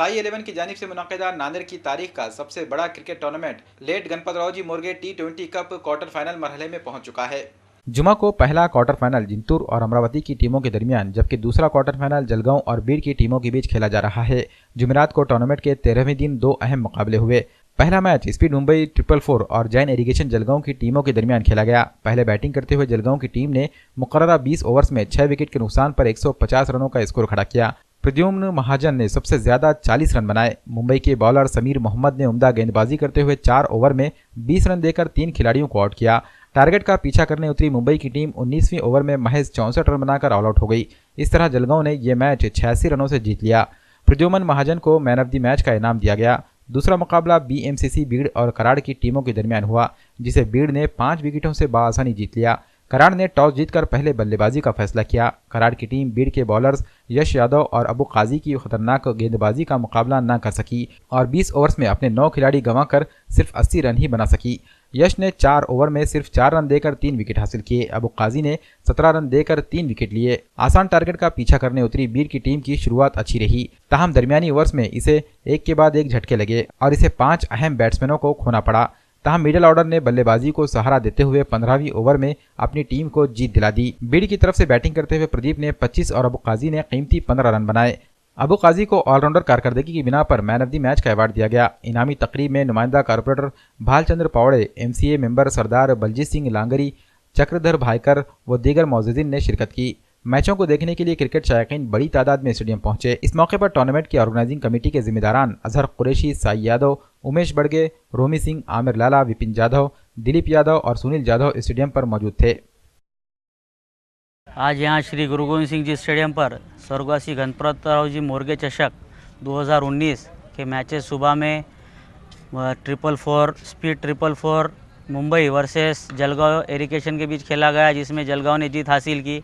साई 11 की जानिब से मुनक़िदा नांदेड़ की तारीख का सबसे बड़ा cricket tournament late Ganpatraoji Morge T20 cup quarter final मरहले में पहुंच चुका है। जुमा को पहला क्वार्टर फाइनल जिंतूर और अमरावती की टीमों के दरमियान, जबकि दूसरा क्वार्टर फाइनल जलगांव और बीड़ की टीमों के बीच खेला जा रहा है। जुमेरात को टूर्नामेंट के 13वें दिन दो अहम मुकाबले हुए। पहला मैच स्पीड मुंबई 444 और जैन इरिगेशन जलगांव की टीमों के दरमियान खेला गया। पहले बैटिंग करते हुए जलगांव की टीम ने मुकर्ररा 20 ओवर्स में 6 विकेट के नुकसान पर 150 रनों का स्कोर खड़ा किया। प्रद्युम्न महाजन ने सबसे ज्यादा 40 रन बनाए। मुंबई के बॉलर समीर मोहम्मद ने उम्दा गेंदबाजी करते हुए 4 ओवर में 20 रन देकर 3 खिलाड़ियों को आउट किया। टारगेट का पीछा करने उतरी मुंबई की टीम 19वीं ओवर में महज 64 रन बनाकर ऑल आउट हो गई। इस तरह जलगांव ने यह मैच 86 रनों से जीत लिया। प्रद्युम्न महाजन को मैन ऑफ द मैच का इनाम दिया गया। दूसरा मुकाबला BMCC बीड़ और कराड़ की टीमों के दरमियान हुआ, जिसे बीड़ ने 5 विकेटों से बाआसानी जीत लिया। कराड़ ने टॉस जीतकर पहले बल्लेबाजी का फैसला किया। कराड़ की टीम बीड़ के बॉलर्स यश यादव और अबू काजी की खतरनाक गेंदबाजी का मुकाबला न कर सकी और 20 ओवर्स में अपने 9 खिलाड़ी गंवाकर सिर्फ 80 रन ही बना सकी। यश ने 4 ओवर में सिर्फ 4 रन देकर 3 विकेट हासिल किए। अबू काजी ने 17 रन देकर 3 विकेट लिए। आसान टारगेट का पीछा करने उतरी बीड़ की टीम की शुरुआत अच्छी रही, ताहम दरमियानी ओवर्स में इसे एक के बाद एक झटके लगे और इसे 5 अहम बैट्समैनों को खोना पड़ा। ताहम मिडिल ऑर्डर ने बल्लेबाजी को सहारा देते हुए 15वीं ओवर में अपनी टीम को जीत दिला दी। बीड़ की तरफ से बैटिंग करते हुए प्रदीप ने 25 और अबू काजी ने कीमती 15 रन बनाए। अबू काजी को ऑलराउंडर कारकर्दगी की बिना पर मैन ऑफ द मैच का अवार्ड दिया गया। इनामी तकरीब में नुमाइंदा कारपोरेटर भालचंद्र पावड़े, MCA मेंबर सरदार बलजीत सिंह लांगरी, चक्रधर भाईकर व दीगर मौजूदीन ने शिरकत की। मैचों को देखने के लिए क्रिकेट शायकीन बड़ी तादाद में स्टेडियम पहुंचे। इस मौके पर टूर्नामेंट की ऑर्गेनाइजिंग कमेटी के जिम्मेदारान अजहर कुरैशी, साई यादव, उमेश बड़गे, रोमी सिंह, आमिर लाला, विपिन जाधव, दिलीप यादव और सुनील जाधव स्टेडियम पर मौजूद थे। आज यहाँ श्री गुरु गोविंद सिंह जी स्टेडियम पर स्वर्गवासी गणपतरावजी मोर्गे चषक 2019 के मैचेस सुबह में 444 speed 444 Mumbai versus Jalgaon irrigation के बीच खेला गया, जिसमें जलगांव ने जीत हासिल की।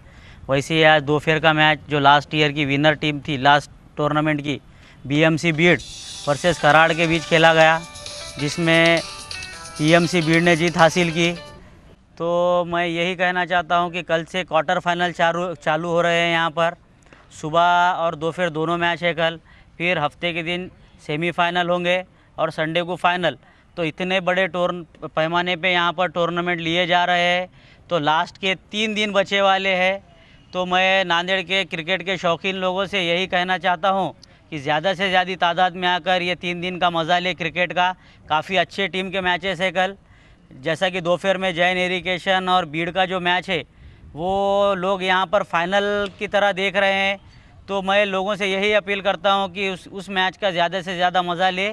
वैसे ही आज दोपहर का मैच जो लास्ट ईयर की विनर टीम थी लास्ट टूर्नामेंट की BMC बीड़ वर्सेस कराड़ के बीच खेला गया, जिसमें BMC बीड़ ने जीत हासिल की। तो मैं यही कहना चाहता हूं कि कल से क्वार्टर फाइनल चालू हो रहे हैं। यहाँ पर सुबह और दोपहर दोनों मैच है कल, फिर हफ्ते के दिन सेमीफाइनल होंगे और संडे को फाइनल। तो इतने बड़े पैमाने पे यहाँ पर टूर्नामेंट लिए जा रहे हैं, तो लास्ट के 3 दिन बचे वाले हैं। तो मैं नांदेड़ के क्रिकेट के शौकीन लोगों से यही कहना चाहता हूँ कि ज़्यादा से ज़्यादा तादाद में आकर ये 3 दिन का मज़ा ले क्रिकेट का। काफ़ी अच्छे टीम के मैचेस है कल, जैसा कि दोपहर में जैन इरिगेशन और बीड़ का जो मैच है वो लोग यहाँ पर फाइनल की तरह देख रहे हैं। तो मैं लोगों से यही अपील करता हूँ कि उस मैच का ज़्यादा से ज़्यादा मज़ा ले।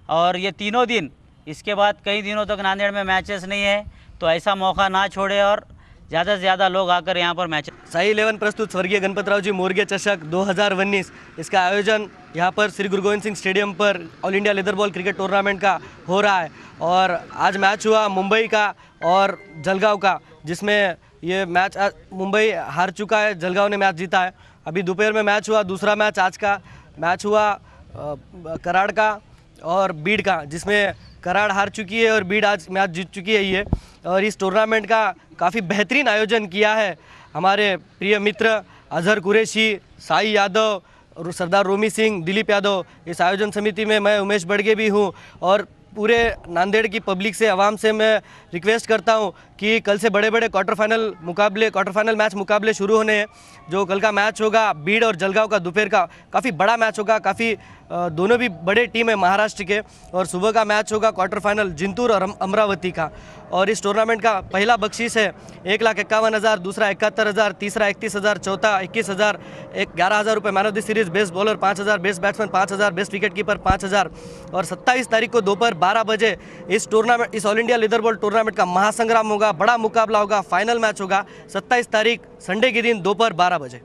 और ये तीनों दिन, इसके बाद कई दिनों तक नांदेड़ में मैचेस नहीं है, तो ऐसा मौका ना छोड़े और ज़्यादा से ज़्यादा लोग आकर यहाँ पर मैच। साई 11 प्रस्तुत स्वर्गीय गणपतरावजी मोर्गे चषक 2019, इसका आयोजन यहाँ पर श्री गुरु गोविंद सिंह स्टेडियम पर all India leather ball cricket tournament का हो रहा है। और आज मैच हुआ मुंबई का और जलगांव का, जिसमें ये मैच मुंबई हार चुका है, जलगांव ने मैच जीता है। अभी दोपहर में मैच हुआ, दूसरा मैच आज का मैच हुआ कराड़ का और बीड़ का, जिसमें कराड़ हार चुकी है और बीड़ आज मैच जीत चुकी है ये। और इस टूर्नामेंट का काफ़ी बेहतरीन आयोजन किया है हमारे प्रिय मित्र अजहर कुरैशी, साई यादव और सरदार रोमी सिंह, दिलीप यादव। इस आयोजन समिति में मैं उमेश बड़गे भी हूँ। और पूरे नांदेड़ की पब्लिक से, आवाम से मैं रिक्वेस्ट करता हूँ कि कल से बड़े बड़े क्वार्टर फाइनल मैच मुकाबले शुरू होने हैं। जो कल का मैच होगा बीड़ और जलगांव का, दोपहर का काफ़ी बड़ा मैच होगा, काफ़ी दोनों भी बड़े टीम है महाराष्ट्र के। और सुबह का मैच होगा क्वार्टर फाइनल जिंतूर और अमरावती का। और इस टूर्नामेंट का पहला बख्शीश है 1,51,000, दूसरा 71,000, तीसरा 31,000, चौथा 21,000, 11,000 रुपये man of the series, best bowler 5,000, best batsman 5,000, best wicket keeper 5,000। और 27 तारीख को दोपहर 12 बजे इस all India leather ball tournament का महासंग्राम होगा, बड़ा मुकाबला होगा, फाइनल मैच होगा 27 तारीख संडे के दिन दोपहर 12 बजे।